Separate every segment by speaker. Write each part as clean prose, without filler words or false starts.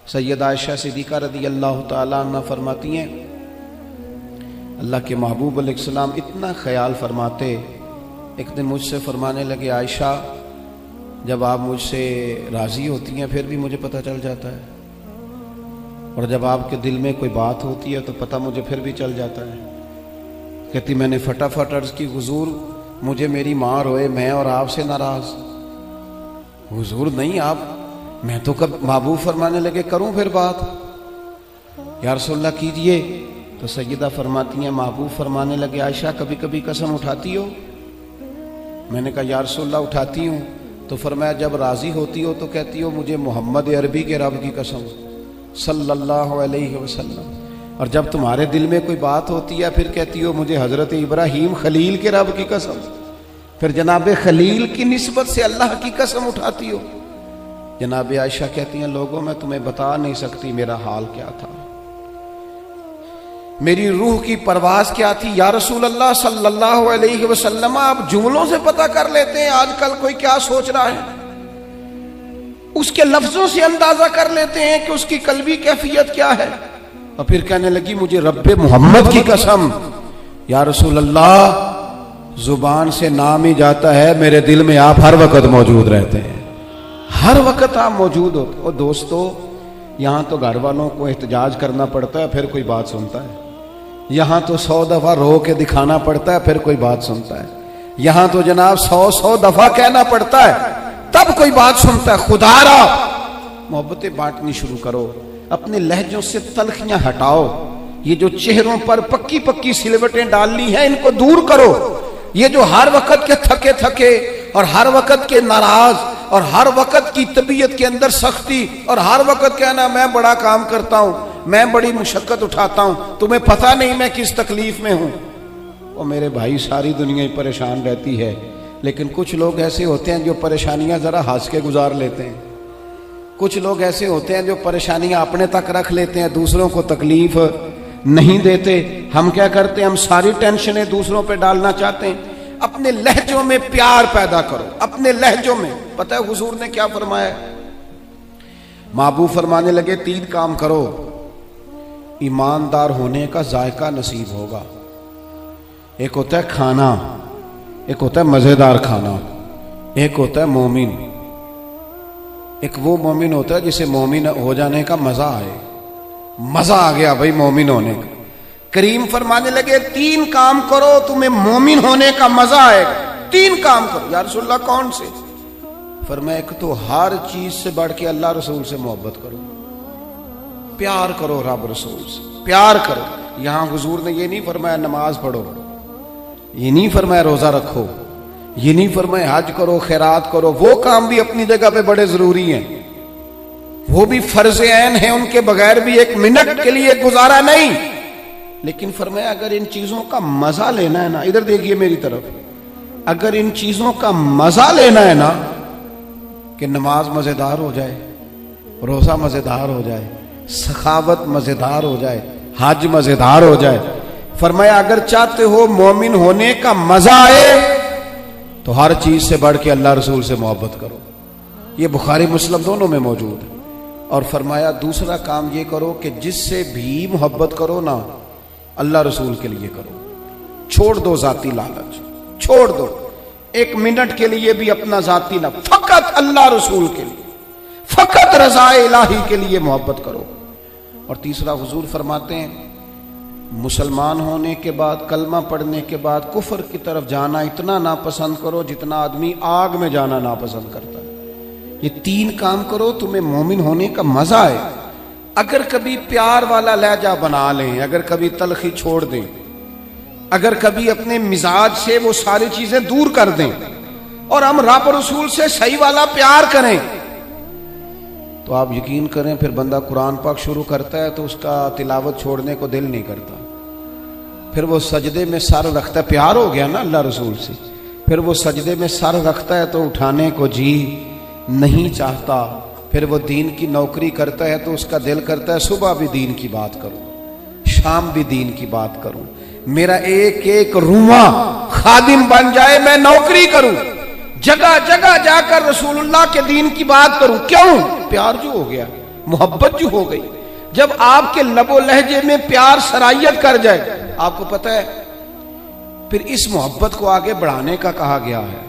Speaker 1: सैयद आयशा सिद्दीक़ा रज़ी अल्लाह ताला अन्हा फरमाती हैं, अल्लाह के महबूब अलैहिस्सलाम इतना ख्याल फरमाते। एक दिन मुझसे फरमाने लगे, आयशा जब आप मुझसे राज़ी होती हैं फिर भी मुझे पता चल जाता है, और जब आपके दिल में कोई बात होती है तो पता मुझे फिर भी चल जाता है। कहती मैंने फटाफट अर्ज़ की, हुजूर मुझे मेरी माँ रोए, मैं और आपसे नाराज़। हुजूर नहीं आप, मैं तो कब महबूब फरमाने लगे करूं फिर बात, या रसूलल्लाह कीजिए। तो सैयदा फरमाती हैं, महबूब फरमाने लगे, आयशा कभी कभी कसम उठाती हो? मैंने कहा या रसूलल्लाह उठाती हूँ। तो फरमाया जब राज़ी होती हो तो कहती हो मुझे मोहम्मद अरबी के रब की कसम सल्लल्लाहु अलैहि वसल्लम, और जब तुम्हारे दिल में कोई बात होती है फिर कहती हो मुझे हज़रत इब्राहीम खलील के रब की कसम, फिर जनाब खलील की निस्बत से अल्लाह की कसम उठाती हो। जनाब आयशा कहती हैं, लोगों मैं तुम्हें बता नहीं सकती मेरा हाल क्या था, मेरी रूह की परवाज क्या थी। या रसूल अल्लाह सल्लल्लाहु अलैहि वसल्लम, आप जुमलों से पता कर लेते हैं आजकल कोई क्या सोच रहा है, उसके लफ्जों से अंदाजा कर लेते हैं कि उसकी कल्बी कैफियत क्या है। और फिर कहने लगी मुझे रब्बे मोहम्मद की कसम, या रसूल अल्लाह जुबान से नाम ही जाता है, मेरे दिल में आप हर वक्त मौजूद रहते हैं, हर वक्त आप मौजूद होते। और दोस्तों यहाँ तो घर वालों को एहतजाज करना पड़ता है फिर कोई बात सुनता है, यहाँ तो 100 दफा रो के दिखाना पड़ता है फिर कोई बात सुनता है, यहाँ तो जनाब 100 दफा कहना पड़ता है तब कोई बात सुनता है। खुदारा मोहब्बतें बांटनी शुरू करो, अपने लहजों से तलखियां हटाओ, ये जो चेहरों पर पक्की पक्की सिलवटें डालनी है इनको दूर करो। ये जो हर वक्त के थके थके और हर वक्त के नाराज और हर वक्त की तबीयत के अंदर सख्ती और हर वक्त कहना मैं बड़ा काम करता हूं, मैं बड़ी मुशक्कत उठाता हूं, तुम्हें पता नहीं मैं किस तकलीफ में हूं। और मेरे भाई सारी दुनिया ही परेशान रहती है, लेकिन कुछ लोग ऐसे होते हैं जो परेशानियां जरा हंस के गुजार लेते हैं, कुछ लोग ऐसे होते हैं जो परेशानियां अपने तक रख लेते हैं, दूसरों को तकलीफ नहीं देते। हम क्या करते हैं, हम सारी टेंशनें दूसरों पे डालना चाहते हैं। अपने लहजों में प्यार पैदा करो, अपने लहजों में। पता है हुजूर ने क्या फरमाया? महबूब फरमाने लगे 3 काम करो, ईमानदार होने का जायका नसीब होगा। एक होता है खाना, एक होता है मजेदार खाना, एक होता है मोमिन। एक वो मोमिन होता है जिसे मोमिन हो जाने का मजा आए, मजा आ गया भाई मोमिन होने का। करीम फरमाने लगे 3 काम करो तुम्हें मोमिन होने का मजा आएगा। 3 काम करो। या रसूलल्लाह कौन से? फरमाया एक तो हर चीज से बढ़ के अल्लाह रसूल से मोहब्बत करो, प्यार करो, रब रसूल से प्यार करो। यहां हुजूर ने ये नहीं फरमाया नमाज पढ़ो, ये नहीं फरमाया रोजा रखो, ये नहीं फरमाया हज करो, खैरात करो। वो काम भी अपनी जगह पे बड़े जरूरी हैं, वो भी फर्ज ऐन है, उनके बगैर भी 1 मिनट के लिए गुजारा नहीं। लेकिन फरमाया अगर इन चीजों का मजा लेना है ना, इधर देखिए मेरी तरफ, अगर इन चीजों का मजा लेना है ना, कि नमाज मजेदार हो जाए, रोजा मजेदार हो जाए, सखावत मजेदार हो जाए, हज मजेदार हो जाए, फरमाया अगर चाहते हो मोमिन होने का मजा आए तो हर चीज से बढ़ के अल्लाह रसूल से मोहब्बत करो। ये बुखारी मुस्लिम दोनों में मौजूद है। और फरमाया दूसरा काम ये करो कि जिससे भी मोहब्बत करो ना, अल्लाह रसूल के लिए करो। छोड़ दो जाती लालच, छोड़ दो 1 मिनट के लिए भी अपना जाती ना, फकत अल्लाह रसूल के लिए, फकत रज़ा इलाही के लिए मोहब्बत करो। और तीसरा हुजूर फरमाते हैं मुसलमान होने के बाद, कलमा पढ़ने के बाद कुफर की तरफ जाना इतना नापसंद करो जितना आदमी आग में जाना नापसंद करता है। ये 3 काम करो तुम्हें मोमिन होने का मजा आए। अगर कभी प्यार वाला लहजा बना लें, अगर कभी तलखी छोड़ दें, अगर कभी अपने मिजाज से वो सारी चीजें दूर कर दें और हम रब रसूल से सही वाला प्यार करें, तो आप यकीन करें फिर बंदा कुरान पाक शुरू करता है तो उसका तिलावत छोड़ने को दिल नहीं करता। फिर वो सजदे में सर रखता है, प्यार हो गया ना अल्लाह रसूल से, फिर वो सजदे में सर रखता है तो उठाने को जी नहीं चाहता। फिर वो दीन की नौकरी करता है तो उसका दिल करता है सुबह भी दीन की बात करूं, शाम भी दीन की बात करूं, मेरा एक एक रुआ खादिम बन जाए, मैं नौकरी करूं, जगह जगह जाकर रसूलुल्लाह के दीन की बात करूं। क्यों? प्यार जो हो गया, मोहब्बत जो हो गई, जब आपके लबो लहजे में प्यार सरायत कर जाए, आपको पता है फिर इस मोहब्बत को आगे बढ़ाने का कहा गया है।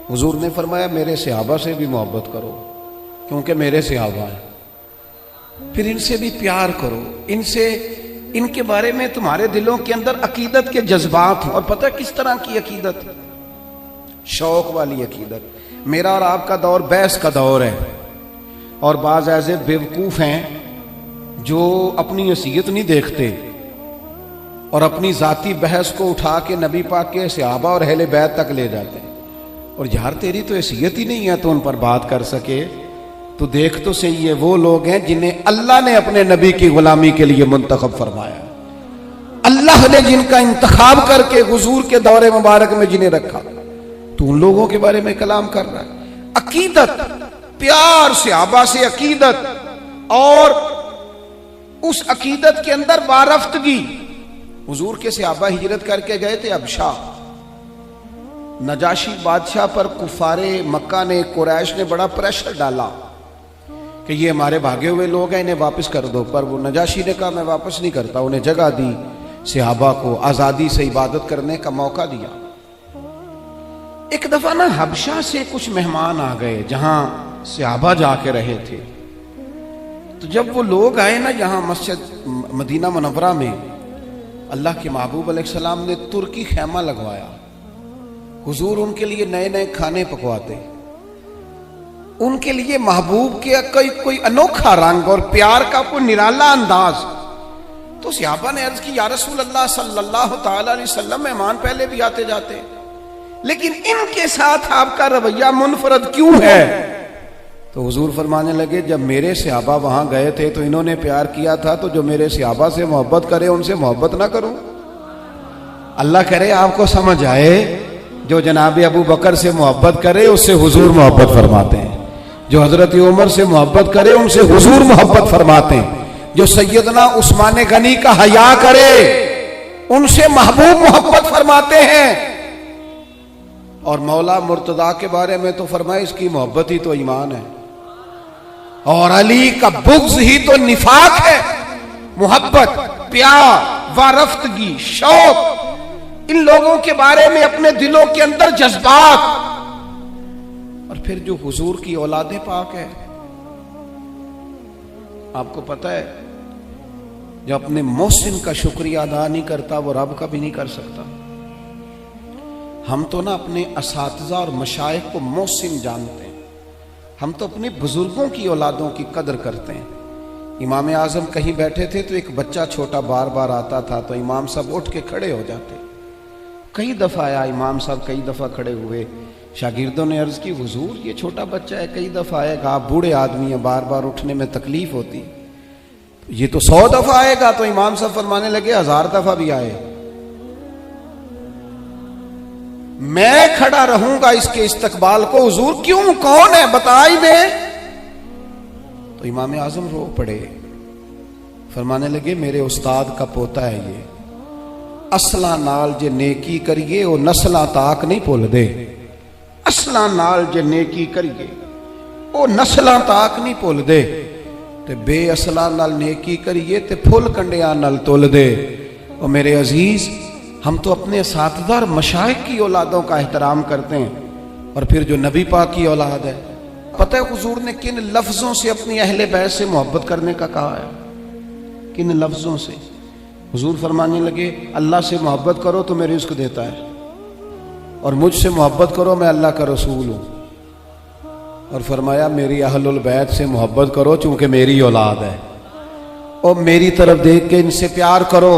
Speaker 1: हुजूर ने फरमाया मेरे सहाबा से भी मोहब्बत करो क्योंकि मेरे सहाबा है, फिर इनसे भी प्यार करो, इनसे इनके बारे में तुम्हारे दिलों के अंदर अकीदत के जज्बात हों। और पता है किस तरह की अकीदत? शौक वाली अकीदत। मेरा और आपका दौर बहस का दौर है और बाज ऐसे बेवकूफ हैं जो अपनी हैसियत नहीं देखते और अपनी जाती बहस को उठा के नबी पाक के सहाबा और अहले बैत तक ले जाते हैं। और यार तेरी तो हैसियत ही नहीं है तो उन पर बात कर सके, तो देख तो सही है वो लोग हैं जिन्हें अल्लाह ने अपने नबी की गुलामी के लिए मुंतखब फरमाया, अल्लाह ने जिनका इंतखाब करके हुजूर के दौरे मुबारक में जिन्हें रखा, तो उन लोगों के बारे में कलाम कर रहा है। अकीदत, प्यार सहाबा से अकीदत, और उस अकीदत के अंदर वारफ्तगी। हुजूर के सहाबा हिजरत करके गए थे हबशा, नजाशी बादशाह पर कुफारे मक्का ने, कुरैश ने बड़ा प्रेशर डाला कि ये हमारे भागे हुए लोग हैं, इन्हें वापस कर दो। पर वो नजाशी ने कहा मैं वापस नहीं करता, उन्हें जगह दी, सहाबा को आजादी से इबादत करने का मौका दिया। एक दफा ना हबशा से कुछ मेहमान आ गए जहां सहाबा जाके रहे थे। तो जब वो लोग आए ना यहाँ मस्जिद मदीना मुनव्वरा में, अल्लाह के महबूब अलैहिस्सलाम ने तुर्की खैमा लगवाया। हुजूर उनके लिए नए नए खाने पकवाते, उनके लिए महबूब के कोई अनोखा रंग और प्यार का कोई निराला अंदाज। तो सहाबा ने अर्ज की या रसूल अल्लाह सल्लल्लाहु ताला अलैहि वसल्लम, मेहमान पहले भी आते जाते लेकिन इनके साथ आपका रवैया मुनफरद क्यों है? तो हुजूर फरमाने लगे जब मेरे सहाबा वहां गए थे तो इन्होंने प्यार किया था, तो जो मेरे सहाबा से मोहब्बत करे उनसे मोहब्बत ना करूं? अल्लाह करे आपको समझ आए। जो जनाब अबू बकर से मोहब्बत करे उससे हुजूर मोहब्बत फरमाते हैं, जो हजरत उमर से मोहब्बत करे उनसे हुजूर मोहब्बत फरमाते हैं, जो सैयदना उस्मान गनी का हया करे उनसे महबूब मोहब्बत फरमाते हैं। और मौला मुर्तदा के बारे में तो फरमाए इसकी मोहब्बत ही तो ईमान है, और अली का बुग़्ज़ ही तो निफाक है। मोहब्बत, प्यार, वारफ्तगी, शौक, इन लोगों के बारे में अपने दिलों के अंदर जज्बात। और फिर जो हुजूर की औलादे पाक है, आपको पता है जो अपने मोहसिन का शुक्रिया अदा नहीं करता वो रब का भी नहीं कर सकता। हम तो ना अपने असातिज़ा और मशाइख को मोहसिन जानते हैं, हम तो अपने बुजुर्गों की औलादों की कदर करते हैं। इमाम आजम कहीं बैठे थे तो एक बच्चा छोटा बार बार आता था तो इमाम साहब उठ के खड़े हो जाते। कई दफा आया इमाम साहब, कई दफा खड़े हुए। शागिर्दों ने अर्ज की हुजूर ये छोटा बच्चा है, कई दफा आएगा, आप बूढ़े आदमी हैं, बार बार उठने में तकलीफ होती, ये तो 100 दफा आएगा। तो इमाम साहब फरमाने लगे 1000 दफा भी आए मैं खड़ा रहूंगा इसके इस्तकबाल को। हुजूर क्यों, कौन है बताई दे। तो इमाम आजम रो पड़े, फरमाने लगे मेरे उस्ताद का पोता है ये, असला नाल जे नेकी करिए वो नस्ला ताक नहीं भुल दे। असला नाल जे नेकी करिए वो नस्ला ताक नहीं भुल दे, ते बेअसला नाल नेकी करिए ते फुल कंडिया नाल तुल दे। और मेरे अजीज, हम तो अपने असातिज़ा और मशाइख की औलादों का एहतराम करते हैं, और फिर जो नबी पाक की औलाद है, पता है हुजूर ने किन लफ्जों से अपनी अहले बैत से मोहब्बत करने का कहा है? किन लफ्जों से? हुजूर फरमाने लगे अल्लाह से मोहब्बत करो तो मैं रिज़्क़ देता है, और मुझसे मोहब्बत करो मैं अल्लाह का रसूल हूं। और फरमाया मेरी अहलुल बैत से मोहब्बत करो चूंकि मेरी औलाद है, और मेरी तरफ देख के इनसे प्यार करो।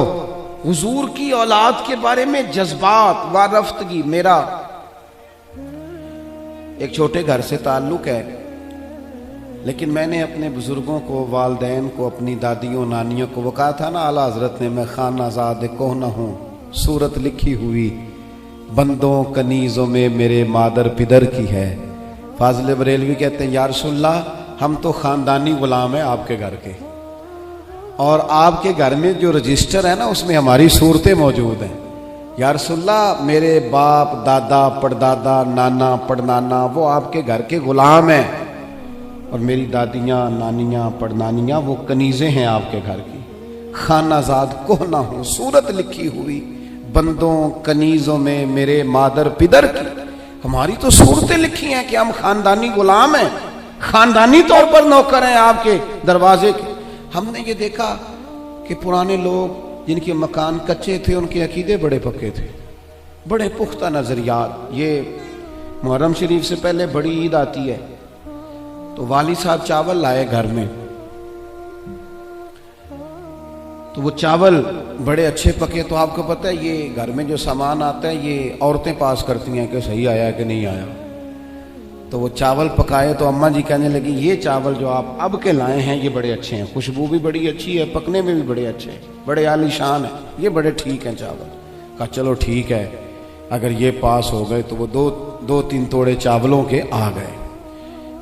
Speaker 1: हुजूर की औलाद के बारे में जज्बात, वारफ्तगी। मेरा एक छोटे घर से ताल्लुक है, लेकिन मैंने अपने बुजुर्गों को, वालदैन को, अपनी दादियों नानियों को, वो कहा था ना आला हजरत ने, मैं खान आजाद कोहना हूँ, सूरत लिखी हुई बंदों कनीज़ों में मेरे मादर पिदर की है। फाजिल बरेलवी कहते हैं या रसूलल्लाह, हम तो खानदानी गुलाम है आपके घर के, और आपके घर में जो रजिस्टर है ना उसमें हमारी सूरतें मौजूद हैं। या रसूलल्लाह, मेरे बाप, दादा, पड़दादा, नाना, पड़नाना वो आपके घर के गुलाम हैं, और मेरी दादियाँ, नानियाँ, पड़नानियाँ वो कनीज़ें हैं आपके घर की। खानाजाद को ना हो, सूरत लिखी हुई बंदों कनीज़ों में मेरे मादर पिदर की। हमारी तो सूरतें लिखी हैं कि हम खानदानी गुलाम हैं, खानदानी तौर पर नौकर हैं आपके दरवाजे के। हमने ये देखा कि पुराने लोग जिनके मकान कच्चे थे उनके अकीदे बड़े पक्के थे, बड़े पुख्ता नजरियात। ये मुहर्रम शरीफ से पहले बड़ी ईद आती है तो वाली साहब चावल लाए घर में, तो वो चावल बड़े अच्छे पके। तो आपको पता है ये घर में जो सामान आता है ये औरतें पास करती हैं कि सही आया कि नहीं आया। तो वो चावल पकाए तो अम्मा जी कहने लगी ये चावल जो आप अब के लाए हैं ये बड़े अच्छे हैं, खुशबू भी बड़ी अच्छी है, पकने में भी बड़े अच्छे हैं, बड़े आलीशान है, ये बड़े ठीक हैं चावल। कहा चलो ठीक है, अगर ये पास हो गए तो वो दो तीन तोड़े चावलों के आ गए।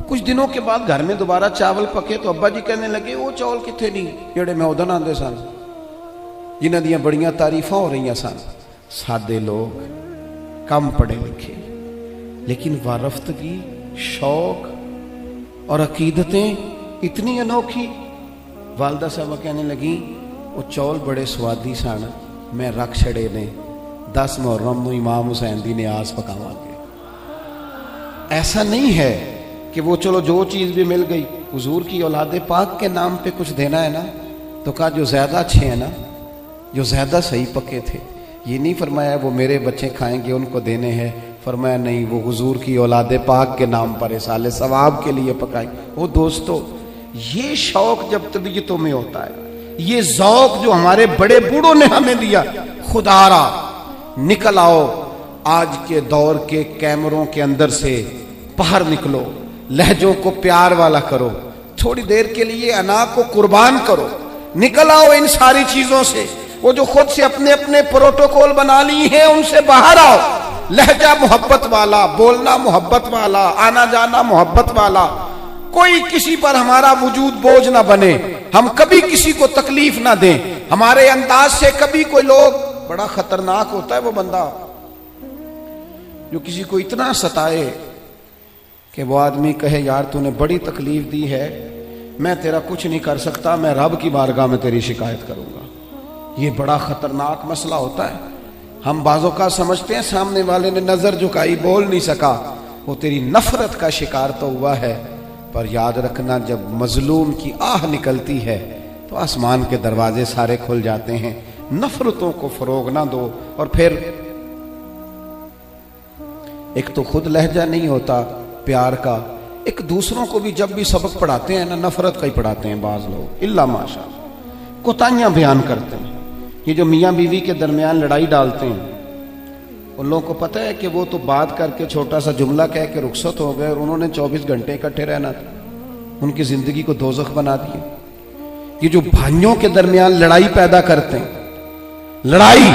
Speaker 1: कुछ दिनों के बाद घर में दोबारा चावल पके तो अब्बा जी कहने लगे वो चावल कितने नहीं जेड़े मैं उदन आंदे सन, जिन्हां दियां बड़ियां तारीफां हो रही सन। सादे लोग, कम पढ़े लिखे, लेकिन वारफ्तगी, शौक और अकीदतें इतनी अनोखी। वालदा साहब कहने लगी वो चौल बड़े स्वादी सन, मैं रख छड़े ने 10 मुहर्रम नूं इमाम हुसैन दी न्याज पकावांगे। ऐसा नहीं है कि वो चलो जो चीज़ भी मिल गई, हुजूर की औलादे पाक के नाम पे कुछ देना है ना, तो कहा जो ज़्यादा अच्छे हैं ना, जो ज़्यादा सही पके थे। ये नहीं फरमाया वो मेरे बच्चे खाएंगे उनको देने हैं, फरमाया नहीं वो हुजूर की औलादे पाक के नाम पर साले सवाब के लिए पकाई। वो दोस्तों ये शौक जब तबीयतों में होता है, ये ज़ौक जो हमारे बड़े बूढ़ों ने हमें दिया, खुदारा निकल आओ आज के दौर के कैमरों के अंदर से बाहर निकलो, लहजों को प्यार वाला करो, थोड़ी देर के लिए अना को कुर्बान करो, निकल आओ इन सारी चीजों से। वो जो खुद से अपने अपने प्रोटोकॉल बना ली हैं उनसे बाहर आओ। लहजा मोहब्बत वाला, बोलना मोहब्बत वाला, आना जाना मोहब्बत वाला, कोई किसी पर हमारा वजूद बोझ ना बने, हम कभी किसी को तकलीफ ना दें। हमारे अंदाज से कभी कोई लोग, बड़ा खतरनाक होता है वो बंदा जो किसी को इतना सताए कि वो आदमी कहे यार तूने बड़ी तकलीफ दी है, मैं तेरा कुछ नहीं कर सकता, मैं रब की बारगाह में तेरी शिकायत करूंगा। ये बड़ा खतरनाक मसला होता है। हम बाजों का समझते हैं सामने वाले ने नजर झुकाई, बोल नहीं सका, वो तेरी नफरत का शिकार तो हुआ है। पर याद रखना जब मजलूम की आह निकलती है तो आसमान के दरवाजे सारे खुल जाते हैं। नफरतों को फरोग ना दो। और फिर एक तो खुद लहजा नहीं होता प्यार का, एक दूसरों को भी जब भी सबक पढ़ाते हैं ना नफरत का ही पढ़ाते हैं। बाज लोग इल्ला माशा कोताहियां बयान करते हैं। ये जो मियाँ बीवी के दरमियान लड़ाई डालते हैं, उन लोगों को पता है कि वो तो बात करके छोटा सा जुमला कह के रुखसत हो गए और उन्होंने 24 घंटे इकट्ठे रहना था, उनकी जिंदगी को दोजख बना दिए। ये जो भाइयों के दरमियान लड़ाई पैदा करते हैं, लड़ाई,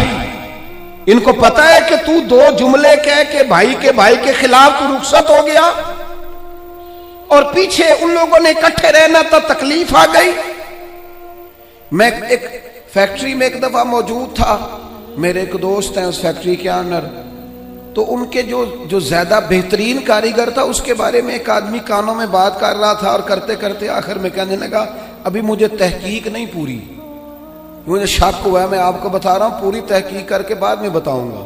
Speaker 1: इनको पता है कि तू 2 जुमले कह के भाई के खिलाफ तू रुखसत हो गया और पीछे उन लोगों ने इकट्ठे रहना था, तकलीफ आ गई। मैं एक फैक्ट्री में एक दफा मौजूद था, मेरे एक दोस्त हैं उस फैक्ट्री के ऑनर, तो उनके जो ज्यादा बेहतरीन कारीगर था उसके बारे में एक आदमी कानों में बात कर रहा था और करते करते आखिर में कहने लगा अभी मुझे तहकीक नहीं पूरी, मुझे शक हुआ है, मैं आपको बता रहा हूं, पूरी तहकीक करके बाद में बताऊंगा।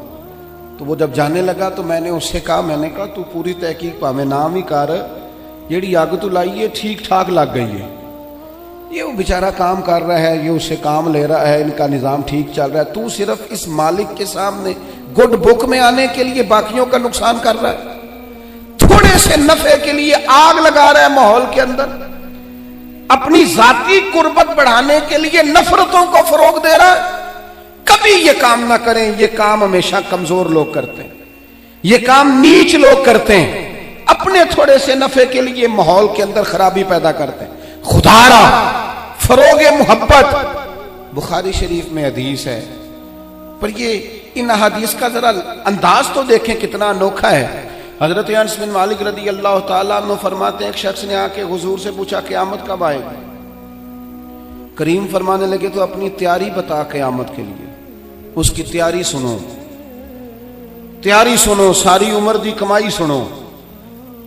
Speaker 1: तो वो जब जाने लगा तो मैंने उससे कहा, मैंने कहा तू पूरी तहकीक भावे नाम ही कर, जेड़ी अग तू लाई है ठीक ठाक लग गई है, ये वो बेचारा काम कर रहा है, ये उससे काम ले रहा है, इनका निजाम ठीक चल रहा है, तू सिर्फ इस मालिक के सामने गुड बुक में आने के लिए बाकियों का नुकसान कर रहा है, थोड़े से नफे के लिए आग लगा रहा है माहौल के अंदर, अपनी जाती कुर्बत बढ़ाने के लिए नफरतों को फरोग दे रहा है। कभी ये काम ना करें, ये काम हमेशा कमजोर लोग करते हैं, ये काम नीच लोग करते हैं, अपने थोड़े से नफे के लिए माहौल के अंदर खराबी पैदा करते हैं। खुदारा फरोगे मोहब्बत, बुखारी शरीफ में हदीस है, पर ये इन हदीस का जरा अंदाज तो देखें कितना अनोखा है। हजरत अनस बिन मालिक रदी अल्लाह तआला अन्हु फरमाते हैं, एक शख्स ने आके हुजूर से पूछा क़यामत कब आएगी? करीम फरमाने लगे तो अपनी तैयारी बता क़यामत के लिए, उसकी तैयारी सुनो, तैयारी सुनो, सारी उम्र दी कमाई सुनो,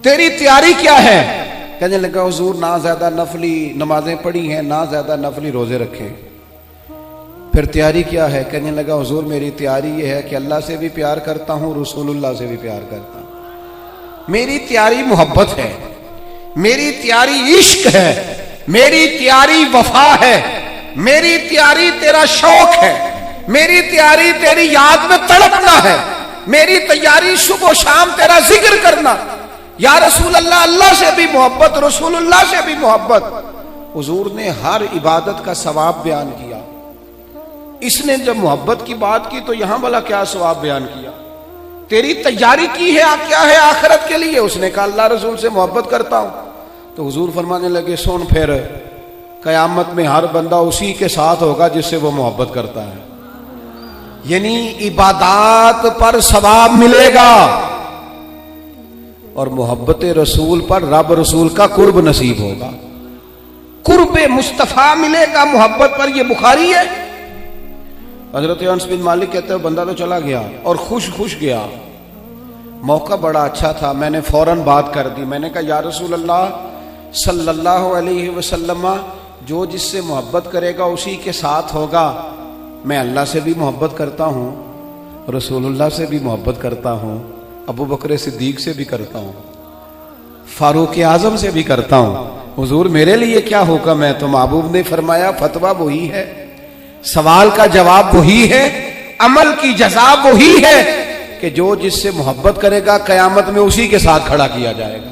Speaker 1: तेरी तैयारी क्या है? कहने लगा हुजूर ना ज़्यादा नफली नमाजें पढ़ी हैं, ना ज़्यादा नफली रोज़े रखे। फिर तैयारी क्या है? कहने लगा हुजूर मेरी तैयारी ये है कि अल्लाह से भी प्यार करता हूँ, रसूलुल्लाह से भी प्यार करता हूँ। मेरी तैयारी मोहब्बत है, मेरी तैयारी इश्क है, मेरी तैयारी वफा है, मेरी तैयारी तेरा शौक है, मेरी तैयारी तेरी याद में तड़पना है, मेरी तैयारी सुबह शाम तेरा जिक्र करना। या रसूल अल्लाह, अल्लाह से भी मोहब्बत, रसूलुल्लाह से भी मोहब्बत। हुजूर ने हर इबादत का सवाब बयान किया। इसने जब मोहब्बत की बात की तो यहां वाला क्या सवाब बयान किया? तेरी तैयारी की है क्या है आखिरत के लिए? उसने कहा अल्लाह रसूल से मोहब्बत करता हूं। तो हुजूर फरमाने लगे सुन, फिर कयामत में हर बंदा उसी के साथ होगा जिससे वो मोहब्बत करता है, यानी इबादत पर सवाब मिलेगा और मोहब्बत रसूल पर रब रसूल का कुर्ब नसीब होगा, कुर्ब मुस्तफा मिलेगा मोहब्बत पर। यह बुखारी है। हजरत अनस बिन मालिक कहते हैं बंदा तो चला गया और खुश खुश गया, मौका बड़ा अच्छा था, मैंने फौरन बात कर दी। मैंने कहा या रसूल अल्लाह सल्लल्लाहु अलैहि वसल्लम, जो जिससे मोहब्बत करेगा उसी के साथ होगा। मैं अल्लाह से भी मोहब्बत करता हूँ, रसूलुल्लाह से भी मोहब्बत करता हूँ, अबू बकर सिद्दीक से भी करता हूँ, फारूक आजम से भी करता हूँ। हुजूर मेरे लिए क्या हुक्म है? तो महबूब ने फरमाया फतवा वही है, सवाल का जवाब वही है, अमल की जज़ा वही है कि जो जिससे मोहब्बत करेगा कयामत में उसी के साथ खड़ा किया जाएगा।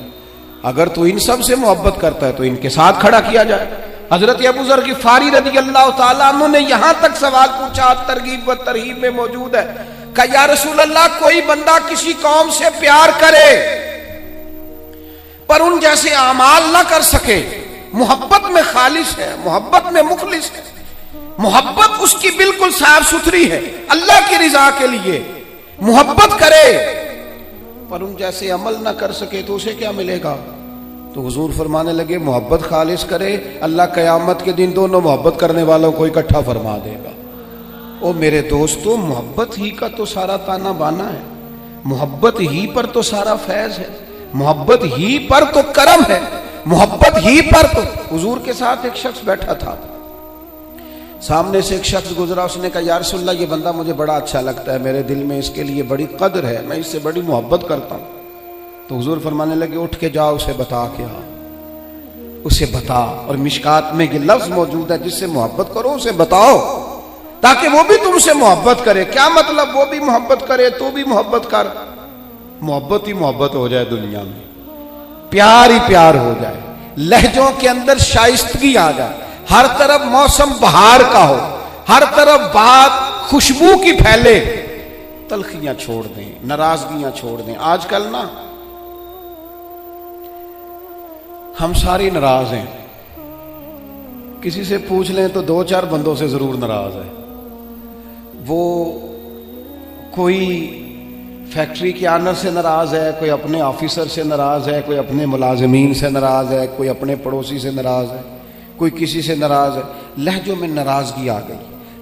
Speaker 1: अगर तू इन सब से मोहब्बत करता है तो इनके साथ खड़ा किया जाए। हजरत अबू ज़र गिफ़ारी रज़ी अल्लाह तआला अन्हु ने यहां तक सवाल पूछा, तरगीब व तरहीब में मौजूद है, कहा या रसूल अल्लाह कोई बंदा किसी कौम से प्यार करे पर उन जैसे अमाल ना कर सके, मोहब्बत में खालिस है, मोहब्बत में मुखलिस है, मोहब्बत उसकी बिल्कुल साफ सुथरी है, अल्लाह की रिजा के लिए मोहब्बत करे पर उन जैसे अमल ना कर सके तो उसे क्या मिलेगा? तो हुजूर फरमाने लगे मोहब्बत खालिस करे, अल्लाह कयामत के दिन दोनों मोहब्बत करने वालों को इकट्ठा फरमा देगा। ओ मेरे दोस्तों, मोहब्बत ही का तो सारा ताना बाना है, मोहब्बत ही पर तो सारा फैज है, मोहब्बत ही पर तो करम है, मोहब्बत ही पर तो। हुजूर के साथ एक शख्स बैठा था, सामने से एक शख्स गुजरा, उसने कहा या रसूल अल्लाह ये बंदा मुझे बड़ा अच्छा लगता है, मेरे दिल में इसके लिए बड़ी कदर है, मैं इससे बड़ी मोहब्बत करता हूं। तो हुजूर फरमाने लगे उठ के जाओ उसे बता के आओ, उसे बता। और मिशकात में ये लफ्ज मौजूद है, जिससे मोहब्बत करो उसे बताओ ताकि वो भी तुमसे मोहब्बत करे। क्या मतलब? वो भी मोहब्बत करे, तू भी मोहब्बत कर, मोहब्बत ही मोहब्बत हो जाए दुनिया में, प्यार ही प्यार हो जाए, लहजों के अंदर शाइस्तगी आ जाए, हर तरफ मौसम बहार का हो, हर तरफ बात खुशबू की फैले, तलखियां छोड़ दें, नाराजगियां छोड़ दें। आजकल ना हम सारी नाराज हैं, किसी से पूछ लें तो दो चार बंदों से जरूर नाराज है। वो कोई फैक्ट्री के आनर से नाराज है, कोई अपने ऑफिसर से नाराज है, कोई अपने मुलाजमीन से नाराज है, कोई अपने पड़ोसी से नाराज है, कोई किसी से नाराज है। लहजों में नाराजगी आ गई,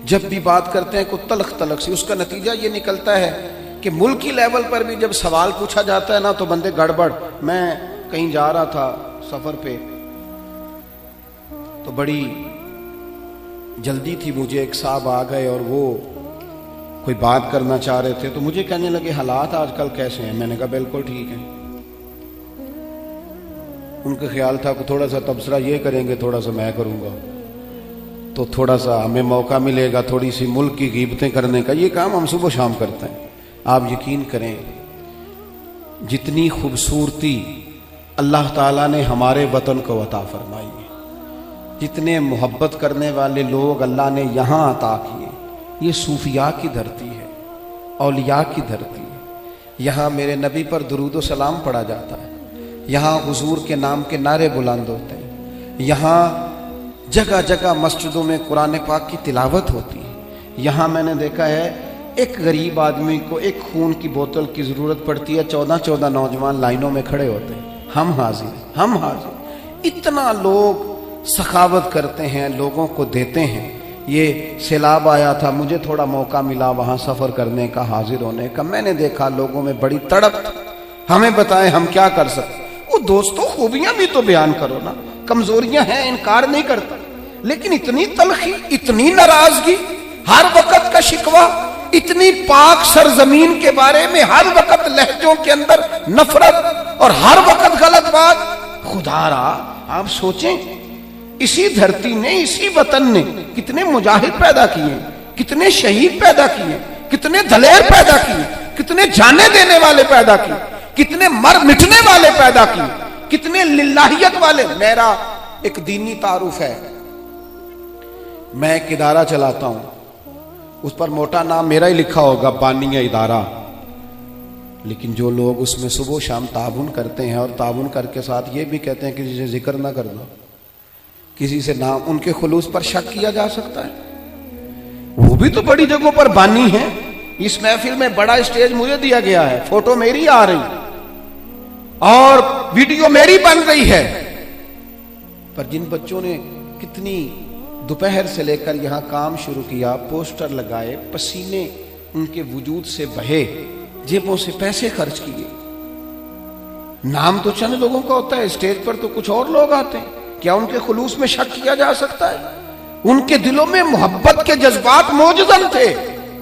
Speaker 1: जब भी बात करते हैं कोई तलख तलख सी। उसका नतीजा ये निकलता है कि मुल्की लेवल पर भी जब सवाल पूछा जाता है ना तो बंदे गड़बड़। मैं कहीं जा रहा था सफर पे, तो बड़ी जल्दी थी मुझे, एक साहब आ गए और वो कोई बात करना चाह रहे थे, तो मुझे कहने लगे हालात आजकल कैसे हैं? मैंने कहा बिल्कुल ठीक है। उनका ख्याल था कि थोड़ा सा तबसरा ये करेंगे, थोड़ा सा मैं करूंगा, तो थोड़ा सा हमें मौका मिलेगा थोड़ी सी मुल्क की ग़ीबतें करने का। ये काम हम सुबह शाम करते हैं। आप यकीन करें, जितनी खूबसूरती अल्लाह ताला ने हमारे वतन को अता फरमाई है, जितने मोहब्बत करने वाले लोग अल्लाह ने यहाँ अता किए, ये सूफिया की धरती है, औलिया की धरती है। यहाँ मेरे नबी पर दुरूद व सलाम पढ़ा जाता है, यहाँ हुजूर के नाम के नारे बुलंद होते हैं, यहाँ जगह जगह मस्जिदों में कुरान पाक की तिलावत होती है। यहाँ मैंने देखा है एक गरीब आदमी को एक खून की बोतल की ज़रूरत पड़ती है, 14 नौजवान लाइनों में खड़े होते हैं, हम हाजिर, हम हाजिर। इतना लोग सखावत करते हैं, लोगों को देते हैं। ये सैलाब आया था, मुझे थोड़ा मौका मिला वहाँ सफ़र करने का, हाजिर होने का। मैंने देखा लोगों में बड़ी तड़प, हमें बताएं हम क्या कर सकते। दोस्तों खूबियां भी तो बयान करो ना, कमजोरियां हैं इनकार नहीं करता, लेकिन इतनी तलखी, इतनी नाराजगी, हर वक्त का शिकवा, इतनी पाक सरजमीन के बारे में हर वक्त लहजों के अंदर नफरत और हर वक्त गलत बात। खुदारा आप सोचें, इसी धरती ने, इसी वतन ने कितने मुजाहिद पैदा किए, कितने शहीद पैदा किए, कितने दलेर पैदा किए, कितने जाने देने वाले पैदा किए, कितने मर मिटने वाले पैदा किए, कितने लिल्लाहियत वाले। मेरा एक दीनी तारुफ है, मैं एक इदारा चलाता हूं, उस पर मोटा नाम मेरा ही लिखा होगा, बानिया इदारा, लेकिन जो लोग उसमें सुबह शाम ताबुन करते हैं और ताबुन करके साथ ये भी कहते हैं किसी से जिक्र ना कर दो, किसी से नाम, उनके खुलूस पर शक किया जा सकता है। वो भी तो बड़ी जगहों पर बानी है। इस महफिल में बड़ा स्टेज मुझे दिया गया है, फोटो मेरी आ रही और वीडियो मेरी बन रही है, पर जिन बच्चों ने कितनी दोपहर से लेकर यहां काम शुरू किया, पोस्टर लगाए, पसीने उनके वजूद से बहे, जेबों से पैसे खर्च किए। नाम तो चंद लोगों का होता है, स्टेज पर तो कुछ और लोग आते हैं। क्या उनके खुलूस में शक किया जा सकता है? उनके दिलों में मोहब्बत के जज्बात मौजूद थे,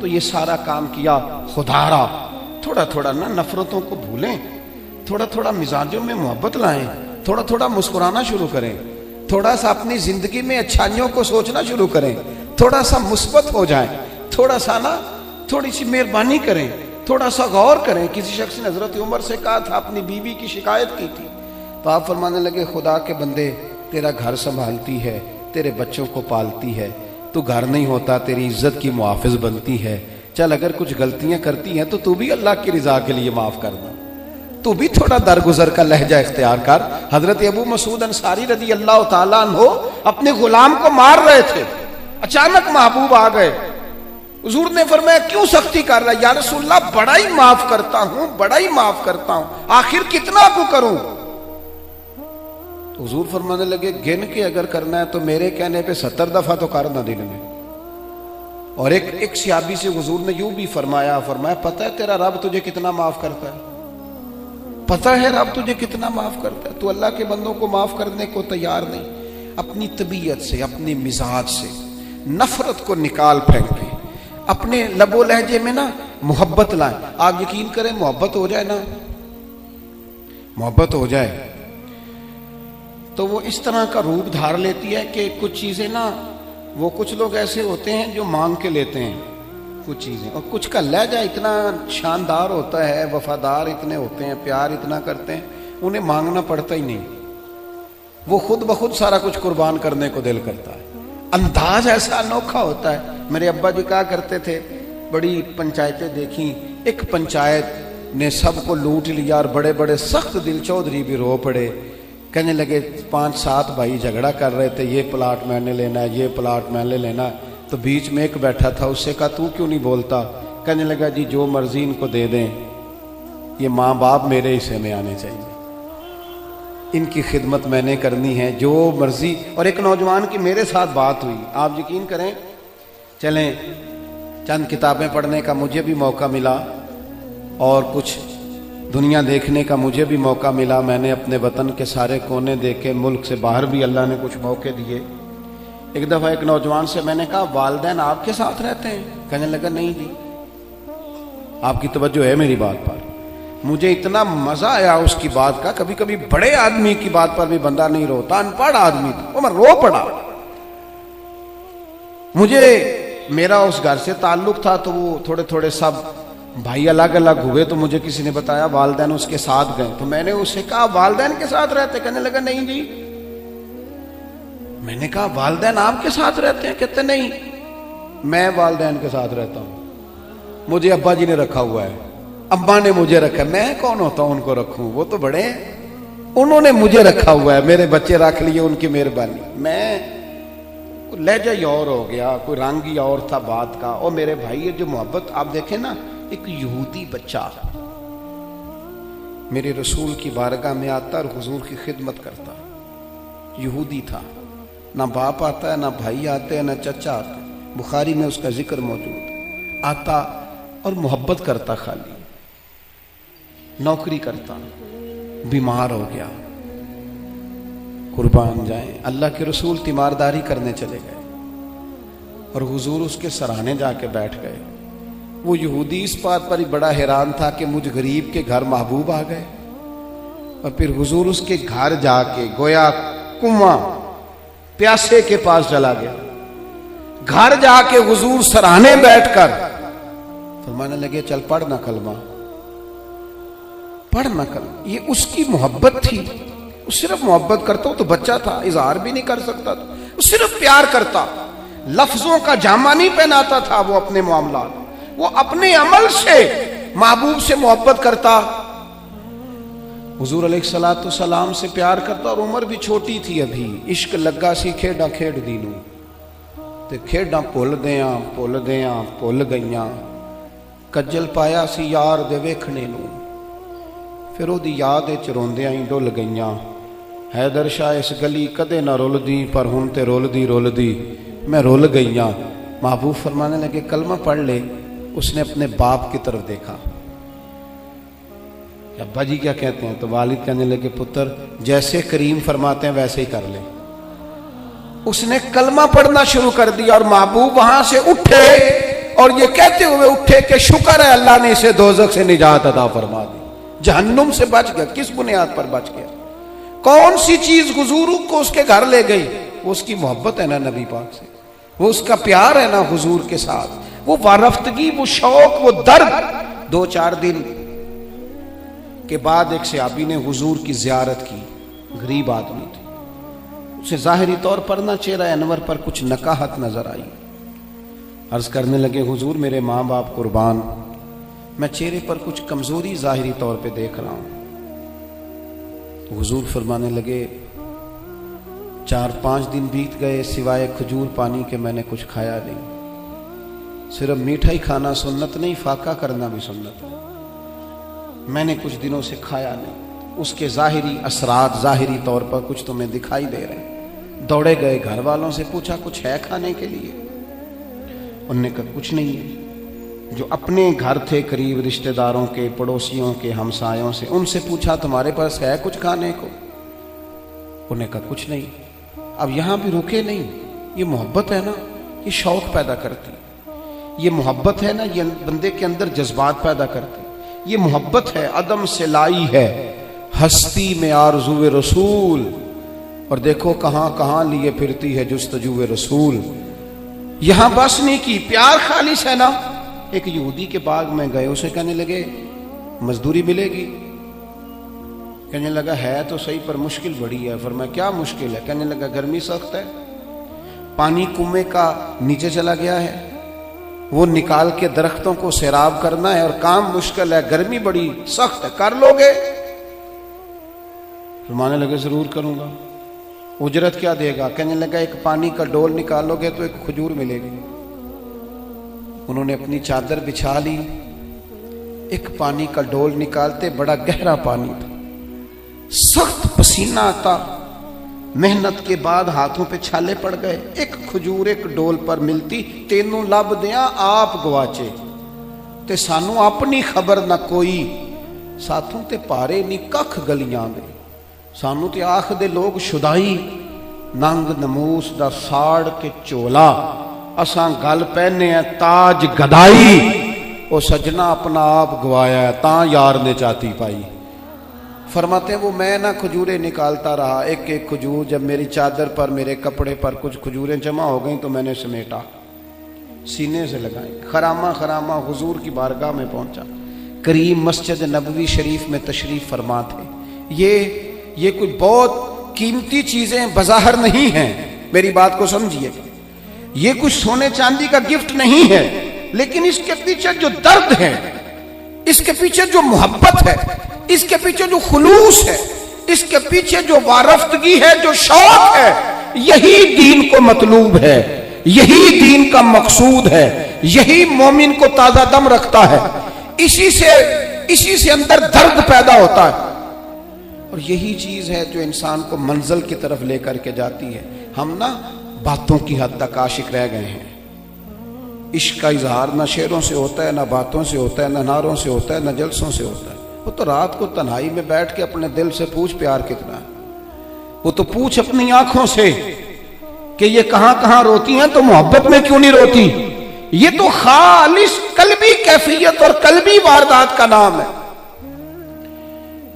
Speaker 1: तो ये सारा काम किया। खुदारा थोड़ा थोड़ा ना नफरतों को भूलें, थोड़ा थोड़ा मिजाजों में मोहब्बत लाएं, थोड़ा थोड़ा मुस्कुराना शुरू करें, थोड़ा सा अपनी जिंदगी में अच्छाइयों को सोचना शुरू करें, थोड़ा सा मुस्बत हो जाएं, थोड़ा सा ना थोड़ी सी मेहरबानी करें, थोड़ा सा गौर करें। किसी शख्स ने हजरत उमर से कहा था, अपनी बीवी की शिकायत की थी, तो आप फरमाने लगे, खुदा के बंदे, तेरा घर संभालती है, तेरे बच्चों को पालती है, तू घर नहीं होता तेरी इज्जत की मुहाफिज बनती है, चल अगर कुछ गलतियां करती हैं तो तू भी अल्लाह की रिजा के लिए माफ कर दो, तू भी थोड़ा दरगुजर का लहजा इख्तियार कर। हजरत अबू मसूद अंसारी रजी अल्लाह तआला अन्हो अपने गुलाम को मार रहे थे, अचानक महबूब आ गए। हुजूर ने फरमाया, क्यों सख्ती कर रहा है? या रसूलल्लाह, बड़ा ही माफ करता हूं, बड़ा ही माफ करता हूं, आखिर कितना को करूं? हुजूर फरमाने लगे, गिन के अगर करना है तो मेरे कहने पे 70 दफा तो कर ना दिन में। और एक सहाबी से हुजूर ने यूं भी फरमाया, पता है तेरा रब तुझे कितना माफ करता है? पता है रब तुझे कितना माफ करता है? तू अल्लाह के बंदों को माफ करने को तैयार नहीं। अपनी तबीयत से, अपने मिजाज से नफरत को निकाल फेंके, अपने लबो लहजे में ना मोहब्बत लाए। आप यकीन करें, मोहब्बत हो जाए ना, मोहब्बत हो जाए तो वो इस तरह का रूप धार लेती है कि कुछ चीजें ना, वो कुछ लोग ऐसे होते हैं जो मांग के लेते हैं कुछ चीजें, और कुछ का लहजा इतना शानदार होता है, वफादार इतने होते हैं, प्यार इतना करते हैं, उन्हें मांगना पड़ता ही नहीं, वो खुद ब खुद सारा कुछ कुर्बान करने को दिल करता है। अंदाज ऐसा अनोखा होता है। मेरे अब्बा जी कहा करते थे, बड़ी पंचायतें देखी, एक पंचायत ने सबको लूट लिया और बड़े बड़े सख्त दिल चौधरी भी रो पड़े। कहने लगे, 5-7 भाई झगड़ा कर रहे थे, ये प्लाट मैंने लेना है, ये प्लाट मैंने लेना है, तो बीच में एक बैठा था, उससे कहा तू क्यों नहीं बोलता? कहने लगा, जी जो मर्जी इनको दे दें, ये माँ बाप मेरे हिस्से में आने चाहिए, इनकी खिदमत मैंने करनी है, जो मर्जी। और एक नौजवान की मेरे साथ बात हुई, आप यकीन करें, चलें चंद किताबें पढ़ने का मुझे भी मौका मिला और कुछ दुनिया देखने का मुझे भी मौका मिला। मैंने अपने वतन के सारे कोने देखे, मुल्क से बाहर भी अल्लाह ने कुछ मौके दिए। एक दफ़ा एक नौजवान से मैंने कहा, वालिदैन आपके साथ रहते हैं? कहने लगा, नहीं जी। आपकी तवज्जो है मेरी बात पर? मुझे इतना मजा आया उसकी बात का। कभी कभी बड़े आदमी की बात पर भी बंदा नहीं रोता, अनपढ़ आदमी था वो, मैं रो पड़ा। मुझे मेरा उस घर से ताल्लुक था, तो वो थोड़े थोड़े सब भाई अलग अलग हुए, तो मुझे किसी ने बताया वालिदैन उसके साथ गए, तो मैंने उससे कहा, वालिदैन के साथ रहते? कहने लगा, नहीं जी। मैंने कहा, वालिदैन आपके साथ रहते हैं? कहते नहीं, मैं वालिदैन के साथ रहता हूं, मुझे अब्बा जी ने रखा हुआ है, अब्बा ने मुझे रखा, मैं कौन होता हूं उनको रखूं? वो तो बड़े, उन्होंने मुझे रखा हुआ है, मेरे बच्चे रख लिए, उनकी मेहरबानी। मैं लहजा ही और हो गया, कोई रंग ही और था बात का। और मेरे भाई, ये जो मोहब्बत आप देखें ना, एक यहूदी बच्चा मेरे रसूल की बारगाह में आता और हुजूर की खिदमत करता, यहूदी था, ना बाप आता है, ना भाई आते हैं, ना चचा आते हैं, बुखारी में उसका जिक्र मौजूद। आता और मोहब्बत करता, खाली नौकरी करता, बीमार हो गया, कुर्बान जाएं। अल्लाह के रसूल तीमारदारी करने चले गए और हुजूर उसके सराहने जाके बैठ गए। वो यहूदी इस बात पर ही बड़ा हैरान था कि मुझ गरीब के घर महबूब आ गए। और फिर हुजूर उसके घर जाके गोया कुआं प्यासे के पास चला गया। घर जाके हुजूर सराहने बैठकर फरमाने लगे, चल पढ़ ना कलमा, पढ़ ना कलमा। ये उसकी मोहब्बत थी। वो सिर्फ मोहब्बत करता, वो तो बच्चा था, इजहार भी नहीं कर सकता था, वो सिर्फ प्यार करता, लफ्जों का जामा नहीं पहनाता था। वो अपने मामला, वो अपने अमल से महबूब से मोहब्बत करता, हुजूर अलैहिस्सलातु सलाम से प्यार करता। और उम्र भी छोटी थी अभी। इश्क लगा सी खेडा खेड दी नूं ते खेडा भुल गईयां। कज्जल पाया सी यार दे वेखणे नूं, फिर ओदी याद विच रोंदियां ही डुल गईयां। हैदर शाह इस गली कदे ना रुलदी, पर हुण ते रुलदी मैं रुल गईयां। महबूब फरमाने लगे, कलमा पढ़ ले। उसने अपने बाप की तरफ देखा, अब्बा जी क्या कहते हैं? तो वालिद कहने लगे, पुत्र जैसे करीम फरमाते हैं वैसे ही कर ले। उसने कलमा पढ़ना शुरू कर दिया और महबूब वहां से उठे और ये कहते हुए उठे कि शुक्र है अल्लाह ने इसे दोजख से निजात अता फरमा दी, जहन्नुम से बच गया। किस बुनियाद पर बच गया? कौन सी चीज हुजूर को उसके घर ले गई? वो उसकी मोहब्बत है ना नबी पाक से, वो उसका प्यार है ना हुजूर के साथ, वो वारफ्तगी, वो शौक, वो दर्द। 2-4 दिन के बाद एक सहाबी ने हुजूर की जियारत की। गरीब आदमी थे, उसे जाहिरी तौर पर ना चेहरा अनवर पर कुछ नकाहत नजर आई। अर्ज करने लगे, हुजूर मेरे माँ बाप कुर्बान, मैं चेहरे पर कुछ कमजोरी जाहिरी तौर पे देख रहा हूं। तो हुजूर फरमाने लगे, 4-5 दिन बीत गए, सिवाय खजूर पानी के मैंने कुछ खाया नहीं। सिर्फ मीठा ही खाना सुन्नत नहीं, फाका करना भी सुन्नत है। मैंने कुछ दिनों से खाया नहीं। उसके जाहिरी असरात, जाहिरी तौर पर कुछ तुम्हें दिखाई दे रहे हैं। दौड़े गए, घर वालों से पूछा कुछ है खाने के लिए? उन्होंने कहा कुछ नहीं है। जो अपने घर थे करीब रिश्तेदारों के, पड़ोसियों के, हमसायों से, उनसे पूछा तुम्हारे पास है कुछ खाने को? उन्होंने कहा कुछ नहीं। अब यहां भी रुके नहीं। ये मोहब्बत है ना, ये शौक पैदा करती, ये मोहब्बत है ना, ये बंदे के अंदर जज्बात पैदा करती, ये मोहब्बत है, अदम से लाई है हस्ती में आरज़ूए रसूल। और देखो कहां कहां लिए फिरती है जुस्तजूए रसूल। यहां बस नहीं की, प्यार खालिस है ना। एक यहूदी के बाग में गए, उसे कहने लगे मजदूरी मिलेगी? कहने लगा है तो सही पर मुश्किल बड़ी है। फरमाया क्या मुश्किल है? कहने लगा गर्मी सख्त है, पानी कुएं का नीचे चला गया है, वो निकाल के दरख्तों को सैराब करना है और काम मुश्किल है, गर्मी बड़ी सख्त है, कर लोगे? फरमाने लगे जरूर करूंगा। उजरत क्या देगा? कहने लगा एक पानी का डोल निकालोगे तो एक खजूर मिलेगी। उन्होंने अपनी चादर बिछा ली, एक पानी का डोल निकालते, बड़ा गहरा पानी था, सख्त पसीना आता, मेहनत के बाद हाथों पे छाले पड़ गए। एक खजूर एक डोल पर मिलती, तेनों लब दिया आप गवाचे ते सानू अपनी खबर ना कोई, साथों ते पारे नी कख गलियां दे, सानू ते आख दे लोग शुदाई, नंग नमूस दा साड़ के चोला, असां गल पहने हैं ताज गदाई। ओ सजना अपना आप गवाया ता यार ने चाती पाई। फरमाते वो मैं ना खजूरें निकालता रहा, एक एक खजूर, जब मेरी चादर पर, मेरे कपड़े पर कुछ खजूरें जमा हो गई तो मैंने समेटा, सीने से लगाई, खरामा खरामा हुजूर की बारगाह में पहुंचा। करीम मस्जिद नबवी शरीफ में तशरीफ फरमा थे। ये कोई बहुत कीमती चीजें बज़ाहिर नहीं हैं, मेरी बात को समझिए। ये कुछ सोने चांदी का गिफ्ट नहीं है, लेकिन इसके पीछे जो दर्द है, इसके पीछे जो मोहब्बत है, इसके पीछे जो खुलूस है, इसके पीछे जो वारफ्तगी है, जो शौक है, यही दीन को मतलूब है, यही दीन का मकसूद है, यही मोमिन को ताजा दम रखता है। इसी से अंदर दर्द पैदा होता है और यही चीज है जो इंसान को मंजिल की तरफ लेकर के जाती है। हम ना बातों की हद तक आशिक रह गए हैं। इश्क का इजहार ना शेरों से होता है, ना बातों से होता है, ना नारों से होता है, ना जलसों से होता है। वो तो रात को तन्हाई में बैठ के अपने दिल से पूछ प्यार कितना है। वो तो पूछ अपनी आंखों से कि ये कहां कहां रोती हैं, तो मोहब्बत में क्यों नहीं रोती। ये तो खालिस कल्बी कैफियत और कल्बी वारदात का नाम है।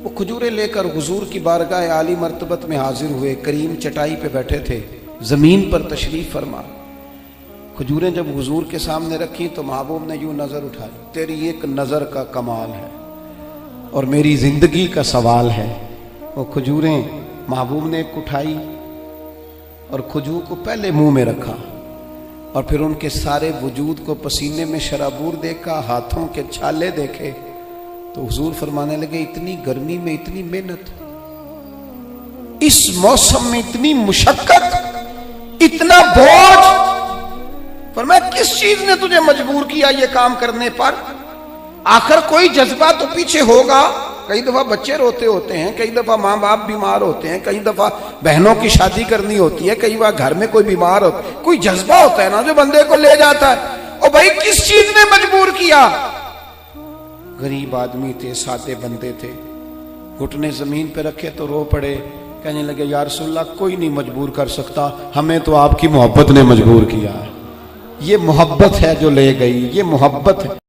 Speaker 1: वो खजूरें लेकर हुजूर की बारगाह आली मर्तबत में हाजिर हुए। करीम चटाई पे बैठे थे, जमीन पर तशरीफ फरमा। खजूरें जब हुजूर के सामने रखी तो महबूब ने यूं नजर उठाई, तेरी एक नजर का कमाल है और मेरी जिंदगी का सवाल है। वो खजूरें महबूब ने एक उठाई और खजूर को पहले मुंह में रखा और फिर उनके सारे वजूद को पसीने में शराबूर देखा, हाथों के छाले देखे तो हुजूर फरमाने लगे, इतनी गर्मी में इतनी मेहनत, इस मौसम में इतनी मुशक्कत, इतना बोझ, फरमाया किस चीज ने तुझे मजबूर किया ये काम करने पर। आखिर कोई जज्बा तो पीछे होगा। कई दफा बच्चे रोते होते हैं, कई दफा माँ बाप बीमार होते हैं, कई दफा बहनों की शादी करनी होती है, कई बार घर में कोई बीमार होता है, कोई जज्बा होता है ना जो बंदे को ले जाता है। और भाई किस चीज ने मजबूर किया। गरीब आदमी थे, सादे बंदे थे, घुटने जमीन पे रखे तो रो पड़े, कहने लगे या रसूलल्लाह कोई नहीं मजबूर कर सकता, हमें तो आपकी मोहब्बत ने मजबूर किया। ये मोहब्बत है जो ले गई, ये मोहब्बत है।